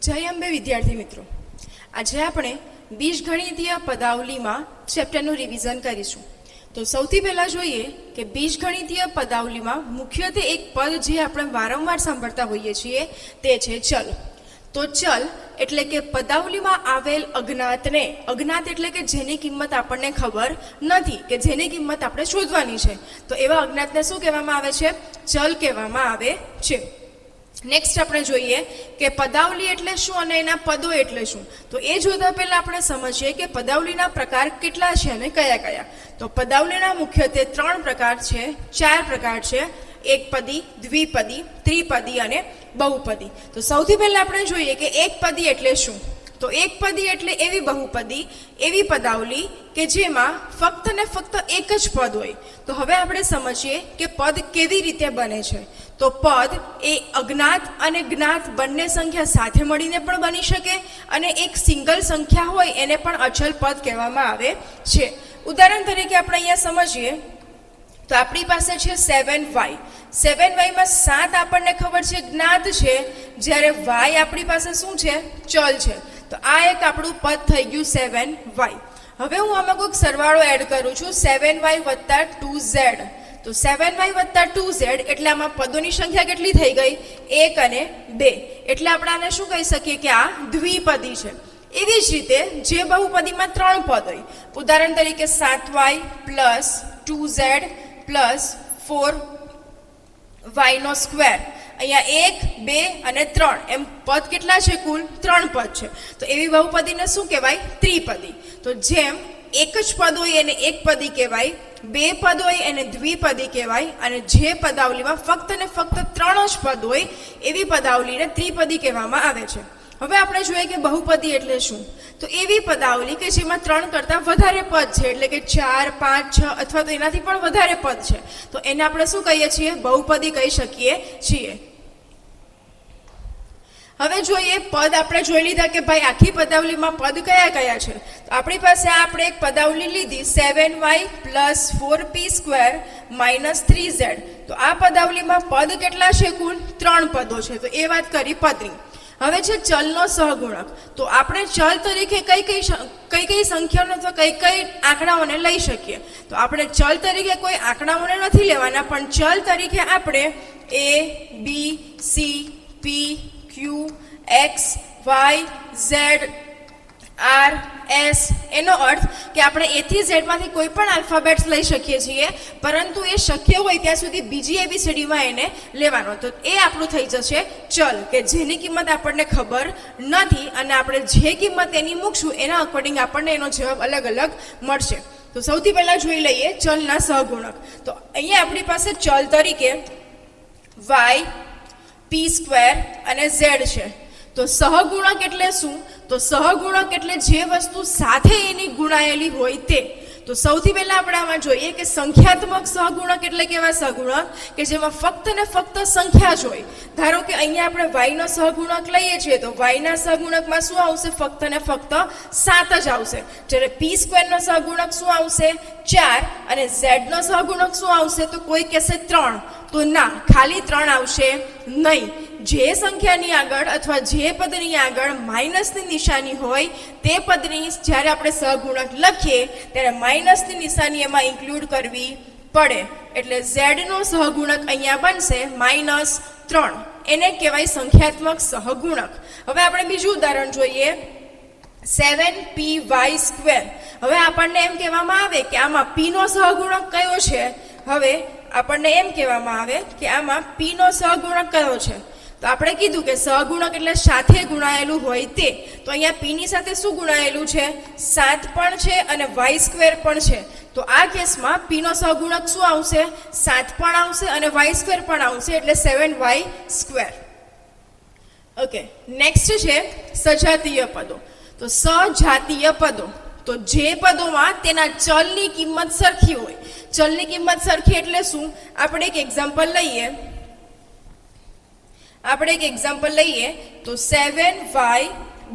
જય અંબે વિદ્યાર્થી મિત્રો, આજે આપણે બીજગણિતીય પદાવલીમાં ચેપ્ટરનું રિવિઝન કરીશું. તો સૌથી પહેલા જોઈએ કે બીજગણિતીય પદાવલીમાં મુખ્યત્વે એક પદ જે આપણે વારંવાર સાંભળતા હોઈએ છીએ તે છે ચલ. તો ચલ એટલે કે પદાવલીમાં આવેલ અજ્ઞાતને, અજ્ઞાત એટલે કે જેની કિંમત આપણને ખબર નથી, કે જેની કિંમત આપણે શોધવાની છે, તો એવા અજ્ઞાતને શું કહેવામાં આવે છે? ચલ કહેવામાં આવે છે. નેક્સ્ટ આપણે જોઈએ કે પદાવલી એટલે શું અને એના પદો એટલે શું. તો એ જોતા પહેલા આપણે સમજીએ કે પદાવલીના પ્રકાર કેટલા છે અને કયા કયા. તો પદાવલીના મુખ્યત્વે 3 પ્રકાર છે, 4 પ્રકાર છે: એકપદી, દ્વિપદી, ત્રિપદી અને બહુપદી. તો સૌથી પહેલા આપણે જોઈએ કે એકપદી એટલે શું. તો એકપદી એટલે એવી બહુપદી, એવી પદાવલી કે જેમાં ફક્ત ને ફક્ત એક જ પદ હોય. તો હવે આપણે સમજીએ કે પદ કેવી રીતે બને છે. તો પદ એ અજ્ઞાત અને જ્ઞાત બંને સંખ્યા સાથે મળીને પણ બની શકે, અને એક સિંગલ સંખ્યા હોય એને પણ અચલ પદ કહેવામાં આવે છે. ઉદાહરણ તરીકે આપણે અહીંયા સમજીએ તો આપણી પાસે છે 7y. 7y માં 7 આપણને ખબર છે જ્ઞાત છે, જ્યારે y આપણી પાસે શું છે? ચલ છે. તો આ એક આપણું પદ થઈ ગયું 7y. હવે હું આમાં કોઈક સરવાળો એડ કરું છું, 7y વત્તા 2z. તો 7y વત્તા 2z એટલે આમાં પદોની સંખ્યા કેટલી થઈ ગઈ? 1 અને 2. એટલે આપણે આને શું કહી શકીએ કે આ દ્વિપદી છે. એવી જ રીતે જે બહુપદીમાં 3 પદ હોય, ઉદાહરણ તરીકે 7y plus 2z plus 4y નો સ્ક્વેર, અહીંયા 1, 2 અને 3 એમ પદ કેટલા છે? કુલ 3 પદ છે. તો એવી બહુપદીને શું કહેવાય? ત્રિપદી. તો જેમ એક જ પદ હોય એને એકપદી કહેવાય, 2 પદ હોય એને દ્વિપદી કહેવાય, અને જે પદાવલીમાં ફક્ત ને ફક્ત 3 જ પદ હોય એવી પદાવલીને ત્રિપદી કહેવામાં આવે છે. હવે આપણે જોઈએ કે બહુપદી એટલે શું. તો એવી પદાવલી કે જેમાં 3 કરતાં વધારે પદ છે, એટલે કે 4, 5, 6 અથવા તો એનાથી પણ વધારે પદ છે, તો એને આપણે શું કહીએ છીએ? બહુપદી કહી શકીએ છીએ. હવે જોઈએ પદ આપણે જોઈ લીધા કે ભાઈ આખી પદાવલીમાં પદ કયા કયા છે. તો આપણી પાસે આપણે એક પદાવલી લીધી 7y plus 4p² minus 3z. તો આ પદાવલીમાં પદ કેટલા છે? કુલ 3 પદો છે. તો એ વાત કરી પદની. હવે છે ચલનો સહગુણક. તો આપણે ચલ તરીકે કઈ કઈ સંખ્યાઓને અથવા કઈ કઈ આંકડાઓને લઈ શકીએ. તો આપણે ચલ તરીકે કોઈ આંકડાઓને નથી લેવાના, પણ ચલ તરીકે આપણે a, b, c, p, q, x, y, z, r, s. એનો અર્થ કે આપણે a થી z માંથી કોઈ પણ આલ્ફાબેટ્સ લઈ શકીએ છીએ, પરંતુ એ શક્ય હોય ત્યાં સુધી બીજી ABCDમાં એને લેવાનો. તો એ આપણું થઈ જશે ચલ, કે જેની કિંમત આપણને ખબર નથી, અને આપણે જે કિંમત એની મૂકશું એના અકોર્ડિંગ આપણને એનો જવાબ અલગ અલગ મળશે. તો સૌથી પહેલા જોઈ લઈએ ચલના સહગુણક. તો અહીંયા આપણી પાસે ચલ તરીકે y, p² અને z છે. તો સહગુણક એટલે શું? તો સહગુણક એટલે જે વસ્તુ સાથે એની ગુણાયેલી હોય તે. તો સૌથી પહેલા આપણે આમાં જોઈએ કે સંખ્યાત્મક સહગુણક એટલે કેવા સહગુણક કે જેમાં ફક્ત ને ફક્ત સંખ્યા જ હોય. ધારો કે અહીંયા આપણે y નો સહગુણક લઈએ છીએ, તો y ના સહગુણકમાં શું આવશે? ફક્ત ને ફક્ત 7 જ આવશે. જ્યારે p² નો સહગુણક શું આવશે? 4. અને z નો સહગુણક શું આવશે? તો કોઈ કહેશે 3. તો ના, ખાલી 3 આવશે નહીં. જે સંખ્યાની આગળ અથવા જે પદની આગળ માઇનસની નિશાની હોય તે પદની જ્યારે આપણે સહગુણક લખીએ ત્યારે માઇનસની નિશાની એમાં ઇન્ક્લુડ કરવી પડે. એટલે ઝેડનો સહગુણક અહીંયા બનશે -3. એને કહેવાય સંખ્યાત્મક સહગુણક. હવે આપણે બીજું ઉદાહરણ જોઈએ 7py². હવે આપણને એમ કહેવામાં આવે કે આમાં p નો સહગુણક કયો છે. હવે આપણને એમ કહેવામાં આવે કે આમાં p નો સહગુણક કયો છે. તો આપણે કીધું કે સહગુણક એટલે સાથે ગુણાયેલું હોય તે. તો અહીંયા p ની સાથે શું ગુણાયેલું છે? 7 પણ છે અને y² પણ છે. તો આ કેસમાં p નો સહગુણક શું આવશે? 7 પણ આવશે અને y² પણ આવશે, એટલે 7y². ઓકે, નેક્સ્ટ છે સજાતીય પદો. તો સજાતીય પદો તો જે પદોમાં તેના ચલની કિંમત સરખી હોય. ચલની કિંમત સરખી એટલે શું? આપણે એક એક્ઝામ્પલ લઈએ તો 7y,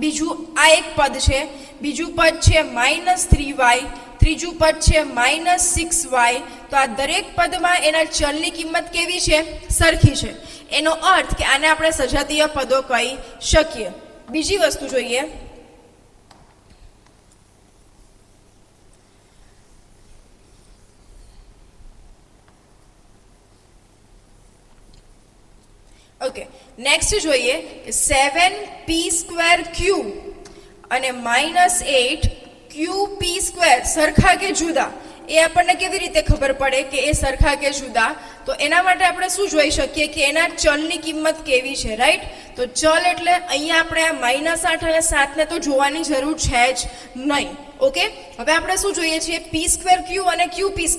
બીજું આ એક પદ છે, બીજું પદ છે -3y, ત્રીજું પદ છે -6y. તો આ દરેક પદમાં એના ચલની કિંમત કેવી છે? સરખી છે. એનો અર્થ કે આને આપણે સજાતીય પદો કહી શકીએ. બીજી વસ્તુ જોઈએ. ઓકે, નેક્સ્ટ જોઈએ કે 7p² અને -8qp² સરખા કે જુદા, એ આપણને કેવી રીતે ખબર પડે કે એ સરખા કે જુદા? તો એના માટે આપણે શું જોઈ શકીએ કે એના ચલની કિંમત કેવી છે, રાઈટ? તો ચલ એટલે અહીંયા આપણે આ -8 અને 7ને તો જોવાની જરૂર છે જ નહીં. ઓકે, હવે આપણે શું જોઈએ છીએ? p²q અને qp².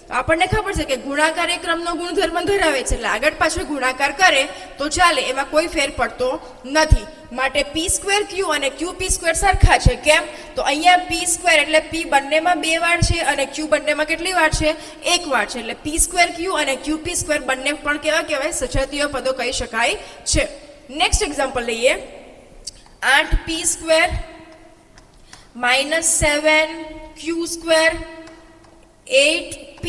તો આપણને ખબર છે કે ગુણાકાર એ ક્રમનો ગુણધર્મ ધરાવે છે, એટલે આગળ પાછળ ગુણાકાર કરે તો ચાલે, એમાં કોઈ ફેર પડતો નથી. માટે p²q અને qp² સરખા છે. કેમ? તો અહીંયા p² એટલે p બંનેમાં 2 વાર છે અને q બંનેમાં કેટલી વાર છે? 1 વાર છે. એટલે p²q અને qp² બંને પણ કેવા કહેવાય? સજાતીય પદો કહી શકાય છે. નેક્સ્ટ એક્ઝામ્પલ લઈએ. 8p² -7q² 8p.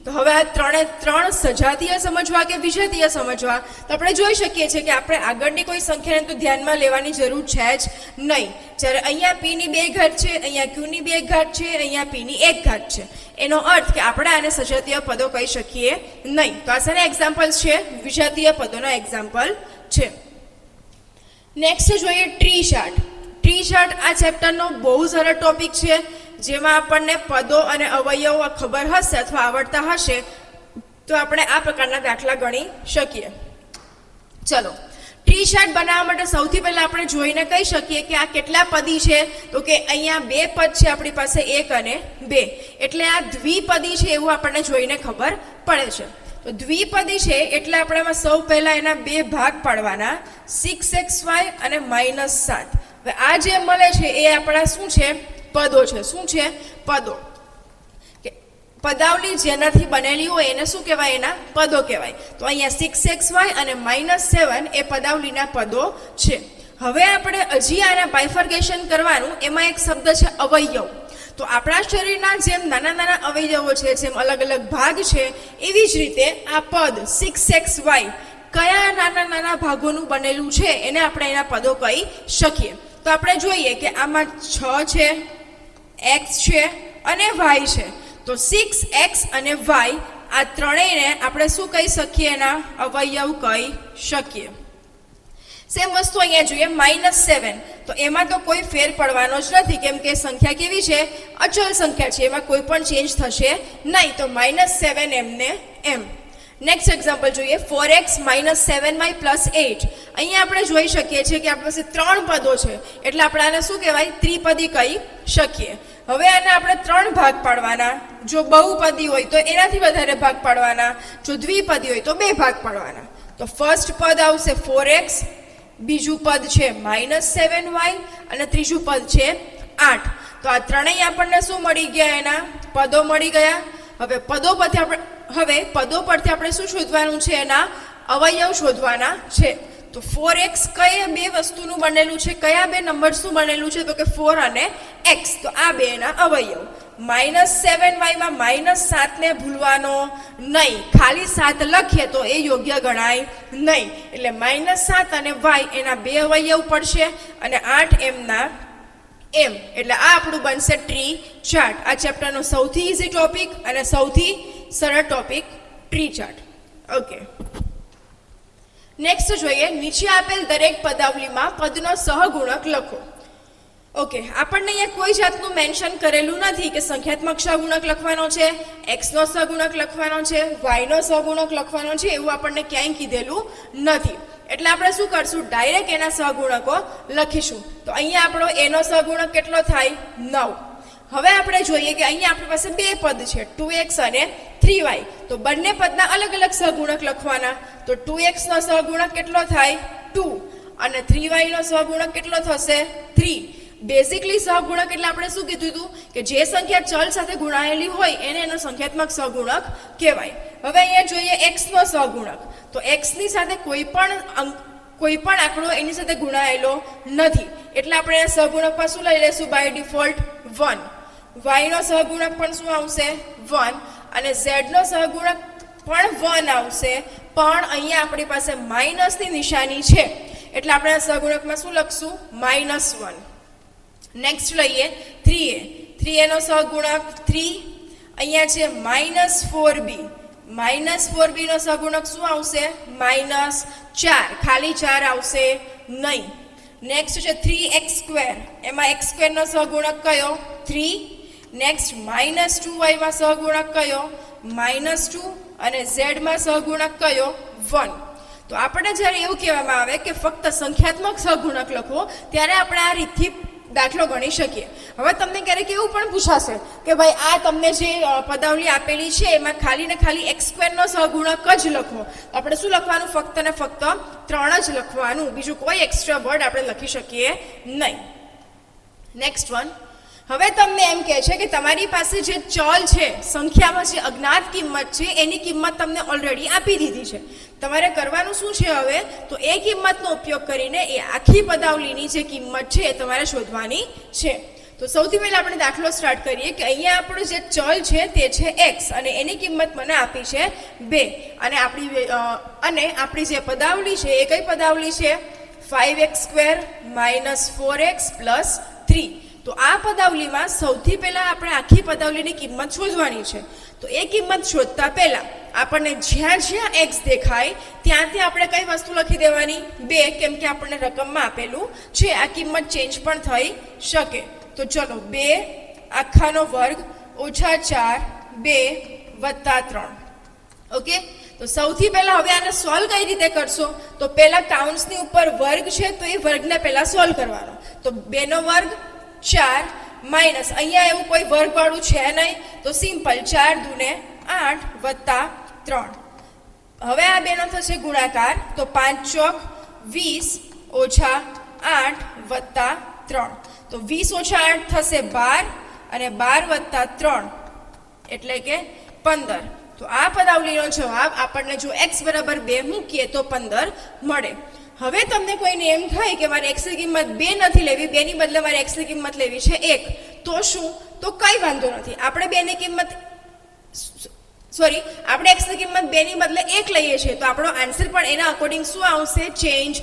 તો હવે આ ત્રણ સજાતીય સમજવા કે વિજાતીય સમજવા? તો આપણે જોઈ શકીએ છીએ કે આપણે આગળની કોઈ સંખ્યાને તો ધ્યાનમાં લેવાની જરૂર છે જ નહીં. જ્યારે અહીંયા p ની 2 ઘાત છે, અહીંયા q ની 2 ઘાત છે, અહીંયા p ની 1 ઘાત છે. એનો અર્થ કે આપણે આને સજાતીય પદો કહી શકીએ નહીં. તો આ શાના એક્ઝામ્પલ છે? વિજાતીય પદોના એક્ઝામ્પલ છે. નેક્સ્ટ જોઈએ ટ્રી ચાર્ટ. ટ્રી ચાર્ટ આ ચેપ્ટરનો બહુ સરળ ટોપિક છે, જેમાં આપણને પદો અને અવયવો ખબર હશે અથવા આવડતા હશે તો આપણે આ પ્રકારના દાખલા ગણી શકીએ. ચલો, ટ્રી ચાર્ટ બનાવવા માટે સૌથી પહેલા આપણે જોઈને કહી શકીએ કે આ કેટલા પદી છે? તો કે અહીંયા 2 પદ છે આપણી પાસે, 1 અને 2, એટલે આ દ્વિપદી છે એવું આપણને જોઈને ખબર પડે છે. તો દ્વિપદી છે એટલે આપણે એમાં સૌ પહેલા એના 2 ભાગ પાડવાના, 6xy અને -7. હવે આ જે મળે છે એ આપણા શું છે? પદો છે. શું છે? પદો. પદાવલી જેનાથી બનેલી હોય એને શું કહેવાય? એના પદો કહેવાય. તો અહીંયા 6xy અને -7 એ પદાવલીના પદો છે. હવે આપણે હજી આના બાયફર્ગેશન કરવાનું. એમાં એક શબ્દ છે અવયવ. તો આપણા શરીરના જેમ નાના નાના અવયવો છે, જેમ અલગ અલગ ભાગ છે, એવી જ રીતે આ પદ 6xy કયા નાના નાના ભાગોનું બનેલું છે એને આપણે એના પદો કહી શકીએ. તો આપણે જોઈએ કે આમાં 6 છે, x છે અને y છે. તો 6x અને y આ ત્રણેયને આપણે શું કહી શકીએ? એના અવયવ કહી શકીએ. સેમ વસ્તુ અહીંયા જોઈએ -7. તો એમાં તો કોઈ ફેર પડવાનો જ નથી, કેમ કે સંખ્યા કેવી છે? અચલ સંખ્યા છે, એમાં કોઈ પણ ચેન્જ થશે નહીં. તો -7 એમને એમ. નેક્સ્ટ એક્ઝામ્પલ જોઈએ. 4x -7y +8. અહીંયા આપણે જોઈ શકીએ છીએ કે આપણી પાસે 3 પદો છે, એટલે આપણે આને શું કહેવાય? ત્રિપદી કહી શકીએ. હવે આને આપણે 3 ભાગ પાડવાના. જો બહુપદી હોય તો એનાથી વધારે ભાગ પાડવાના, જો દ્વિપદી હોય તો 2 ભાગ પાડવાના. તો ફર્સ્ટ પદ આવશે 4x, બીજું પદ છે -7y અને ત્રીજું પદ છે 8. તો આ ત્રણેય આપણને શું મળી ગયા? એના પદો મળી ગયા. હવે પદો પરથી આપણે શું શોધવાનું છે? એના અવયવ શોધવાના છે. તો 4x કયા 2 વસ્તુનું બનેલું છે? કયા 2 નંબર્સનું બનેલું છે? તો કે 4 અને x. તો આ 2 ના અવયવ. -7y માં -7 ને ભૂલવાનો નહીં. ખાલી 7 લખીએ તો એ યોગ્ય ગણાય નહીં. એટલે -7 અને y એના 2 અવયવ પડશે અને 8 એમના એમ. એટલે આ આપણું બનશે ટ્રી ચાર્ટ. આ ચેપ્ટરનો સૌથી ઇઝી ટોપિક અને સૌથી સરળ topic tree chart. Okay, next જોઈએ. નીચે આપેલ દરેક પદાવલીમાં પદનો સહગુણક લખો. ઓકે, આપણને અહીંયા કોઈ જાતનું મેન્શન કરેલું નથી કે સંખ્યાત્મક સહગુણક લખવાનો છે, x નો સહગુણક લખવાનો છે, y નો સહગુણક લખવાનો છે, એવું આપણને ક્યાંય કીધેલું નથી. એટલે આપણે શું કરશું? ડાયરેક્ટ એના સહગુણકો લખીશું. તો અહીંયા આપણો એનો સહગુણક કેટલો થાય? 9. હવે આપણે જોઈએ કે અહીંયા આપણી પાસે 2 પદ છે, 2x અને 3y. તો બંને પદના અલગ અલગ સહગુણક લખવાના. તો 2x નો સહગુણક કેટલો થાય? 2 અને 3y નો સહગુણક કેટલો થશે? 3. બેઝિકલી સહગુણક એટલે આપણે શું કીધું હતું કે જે સંખ્યા ચલ સાથે ગુણાયેલી હોય એને એનો સંખ્યાત્મક સહગુણક કહેવાય. હવે અહીંયા જોઈએ x નો સહગુણક. તો x ની સાથે કોઈ પણ આંકડો એની સાથે ગુણાયેલો નથી, એટલે આપણે એના સહગુણકમાં શું લઈ લેશું? By default 1. y નો સહગુણક પણ શું આવશે? 1. અને z નો સહગુણક પણ 1 આવશે, પણ અહીંયા આપણી પાસે માઇનસની નિશાની છે, એટલે આપણે સહગુણકમાં શું લખશું -1. નેક્સ્ટ લઈએ 3a. 3a નો સહગુણક 3. અહીંયા છે -4b. -4b નો સહગુણક શું આવશે -4. ખાલી 4 આવશે નહીં. નેક્સ્ટ છે 3x². એમાં x² નો સહગુણક કયો 3. નેક્સ્ટ -2y માં સહગુણક કયો -2 અને z માં સહગુણક કયો 1. તો આપણે જ્યારે એવું કહેવામાં આવે કે ફક્ત સંખ્યાત્મક સહગુણક લખો ત્યારે આપણે આ રીતથી દાખલો ગણી શકીએ. હવે તમને ક્યારેક એવું પણ પૂછાશે કે ભાઈ આ તમને જે પદાવલી આપેલી છે એમાં ખાલી ને ખાલી x² નો સહગુણક જ લખો. આપણે શું લખવાનું ફક્ત ને ફક્ત 3 જ લખવાનું, બીજું કોઈ એક્સ્ટ્રા વર્ડ આપણે લખી શકીએ નહીં. Next one. હવે તમને એમ કહે છે કે તમારી પાસે જે ચલ છે સંખ્યામાં જે અજ્ઞાત કિંમત છે એની કિંમત તમને ઓલરેડી આપી દીધી છે. તમારે કરવાનું શું છે હવે તો એ કિંમતનો ઉપયોગ કરીને એ આખી પદાવલીની જે કિંમત છે એ તમારે શોધવાની છે. તો સૌથી પહેલા આપણે દાખલો સ્ટાર્ટ કરીએ કે અહીંયા આપણો જે ચલ છે તે છે x અને એની કિંમત મને આપી છે 2 અને આપણી જે પદાવલી છે એ કઈ પદાવલી છે 5x² - 4x + 3. તો આ પદાવલીમાં સૌથી પહેલા આપણે આખી પદાવલીની કિંમત શોધવાની છે. તો એ કિંમત શોધતા પહેલા આપણને જ્યાં જ્યાં x દેખાય ત્યાંથી આપણે કઈ વસ્તુ લખી દેવાની 2, કેમ કે આપણને રકમમાં આપેલું છે. આ કિંમત ચેન્જ પણ થઈ શકે. તો ચલો 2 આખાનો વર્ગ -4 2 + 3. ઓકે. તો સૌથી પહેલા હવે આને સોલ્વ કઈ રીતે કરશો તો પહેલા કાઉન્ટ્સની ઉપર વર્ગ છે તો એ વર્ગને પહેલા સોલ્વ કરવાનો. તો 2 નો વર્ગ 4 માઇનસ અહીંયા એવું કોઈ વર્ગવાળું છે નહીં તો સિમ્પલ 4 દુને 8 + 3. હવે આ બેનો થશે ગુણાકાર તો 5 ચોક 20 ઓછા 8 + 3. તો 20 ઓછા 8 થશે 12 અને 12 + 3 એટલે કે 15. તો આ પદાવલીનો જવાબ આપણને જો x બરાબર 2 મૂકીએ તો 15 મળે. હવે તમને કોઈને એમ થાય કે મારે x ની કિંમત 2 નથી લેવી, 2 ની બદલે મારે x ની કિંમત લેવી છે 1, તો શું? તો કઈ વાંધો નથી. આપણે 2 ની કિંમત આપણે x ની કિંમત 2 ની બદલે 1 લઈએ છીએ તો આપણો આન્સર પણ એના અકોર્ડિંગ શું આવશે? ચેન્જ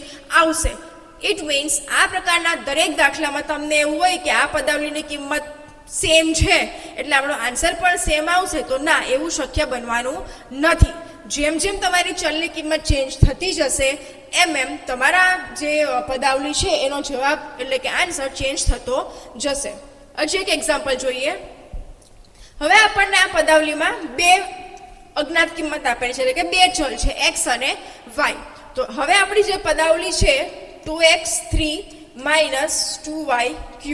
આવશે. ઇટ મીન્સ આ પ્રકારના દરેક દાખલામાં તમને એવું હોય કે આ પદાવલીની કિંમત સેમ છે એટલે આપણો આન્સર પણ સેમ આવશે, તો ના, એવું શક્ય બનવાનું નથી. જેમ જેમ તમારી ચલની કિંમત ચેન્જ થતી જશે એમ તમારા જે પદાવલી છે એનો જવાબ એટલે કે આન્સર ચેન્જ થતો જશે. હજી એક એક્ઝામ્પલ જોઈએ. હવે આપણને આ પદાવલીમાં 2 અજ્ઞાત કિંમત આપેલી છે એટલે કે 2 ચલ છે x અને y. તો હવે આપણી જે પદાવલી છે 2x3 - 2y3,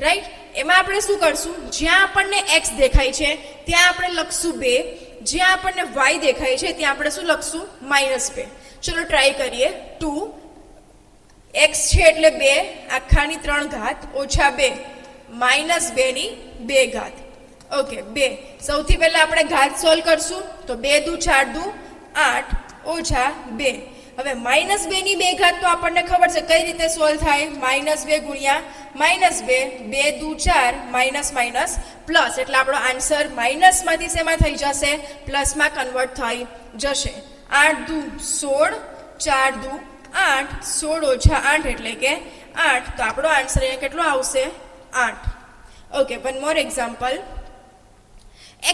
રાઈટ? એમાં આપણે શું કરશું? જ્યાં આપણને x દેખાય છે ત્યાં આપણે લખશું 2, જ્યાં આપણને y દેખાય છે ત્યાં આપણે શું લખશું? -2. ચલો ટ્રાય કરીએ. 2 x છે એટલે 2 આખાની 3 ઘાત ઓછા 2 -2 ની 2 ઘાત. ઓકે, 2. સૌથી પહેલા આપણે ઘાત સોલ્વ કરશું તો 2 દુ 4 દુ 8 ઓછા 2. હવે -2 ની 2 ઘાત તો આપણને ખબર છે કઈ રીતે સોલ્વ થાય. -2 ગુણ્યા -2 2 દુ 4 માઇનસ માઇનસ પ્લસ એટલે આપણો આન્સર માઇનસમાંથી શેમાં થઈ જશે? પ્લસમાં કન્વર્ટ થઈ જશે. 8 દુ 16 4 દુ 8 16 ઓછા 8 એટલે કે 8. તો આપણો આન્સર અહીંયા કેટલો આવશે? 8. Okay, one more example.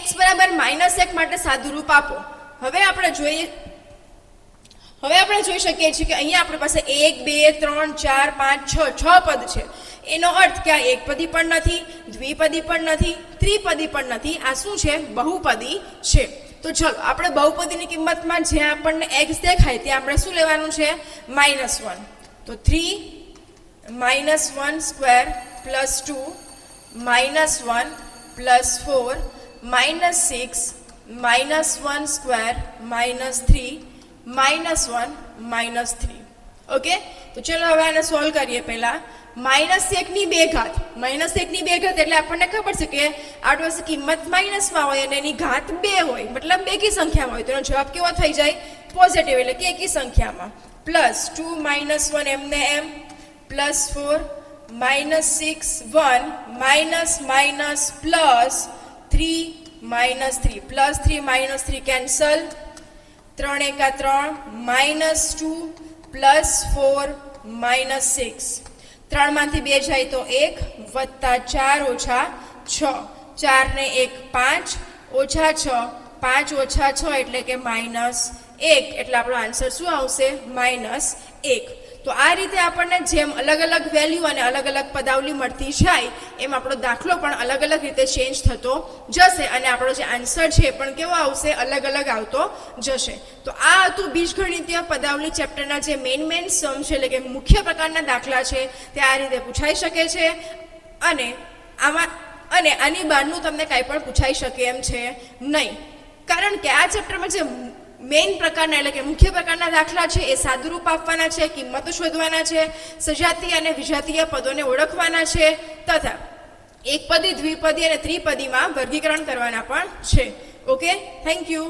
x બરાબર -1 માટે સાદું રૂપ આપો. હવે આપણે જોઈ શકીએ છીએ કે અહીંયા આપણી પાસે 1 2 3 4 5 6 પદ છે. એનો અર્થ કે આ એકપદી પણ નથી, દ્વિપદી પણ નથી, ત્રિપદી પણ નથી. આ શું છે? બહુપદી છે. તો ચલો આપણે બહુપદીની કિંમતમાં જ્યાં આપણને x દેખાય ત્યાં આપણે શું લેવાનું છે? -1. તો 3 -1² + 2 -1 + 4 -6 -1² -3 -1 -3. ઓકે, તો ચલો હવે આને સોલ્વ કરીએ. પહેલા -1 ની 2 ઘાત, -1 ની 2 ઘાત એટલે આપણને ખબર છે કે આ વસ્તુ કિંમત માઇનસમાં હોય અને એની ઘાત 2 હોય, મતલબ બેકી સંખ્યામાં હોય, તો એનો જવાબ કેવો થઈ જાય? પોઝિટિવ એટલે કે એકી સંખ્યામાં. +2 -1 એમને એમ +4 -6 1 -3 -3 કેન્સલ. 3 × 3 -2 +4 -6. 3 માંથી 2 જાય તો 1 વત્તા 4 ઓછા 6. 4 ને 1 5 ઓછા 6 5 ઓછા 6 એટલે કે -1 એટલે આપણો આન્સર શું આવશે -1. તો આ રીતે આપણને જેમ અલગ અલગ વેલ્યુ અને અલગ અલગ પદાવલી મળતી જાય એમ આપણો દાખલો પણ અલગ અલગ રીતે ચેન્જ થતો જશે અને આપણો જે આન્સર છે એ પણ કેવો આવશે અલગ અલગ આવતો જશે. તો આ હતું બીજગણિતીય પદાવલી ચેપ્ટરના જે મેઇન સમ છે એટલે કે મુખ્ય પ્રકારના દાખલા છે તે આ રીતે પૂછાઈ શકે છે અને આની બહારનું તમને કાંઈ પણ પૂછાઈ શકે એમ છે નહીં, કારણ કે આ ચેપ્ટરમાં જે મેઇન પ્રકારના એટલે કે મુખ્ય પ્રકારના દાખલા છે એ સાદુરૂપ આપવાના છે, કિંમતો શોધવાના છે, સજાતીય અને વિજાતીય પદોને ઓળખવાના છે તથા એકપદી, દ્વિપદી અને ત્રિપદીમાં વર્ગીકરણ કરવાના પણ છે. Okay, thank you.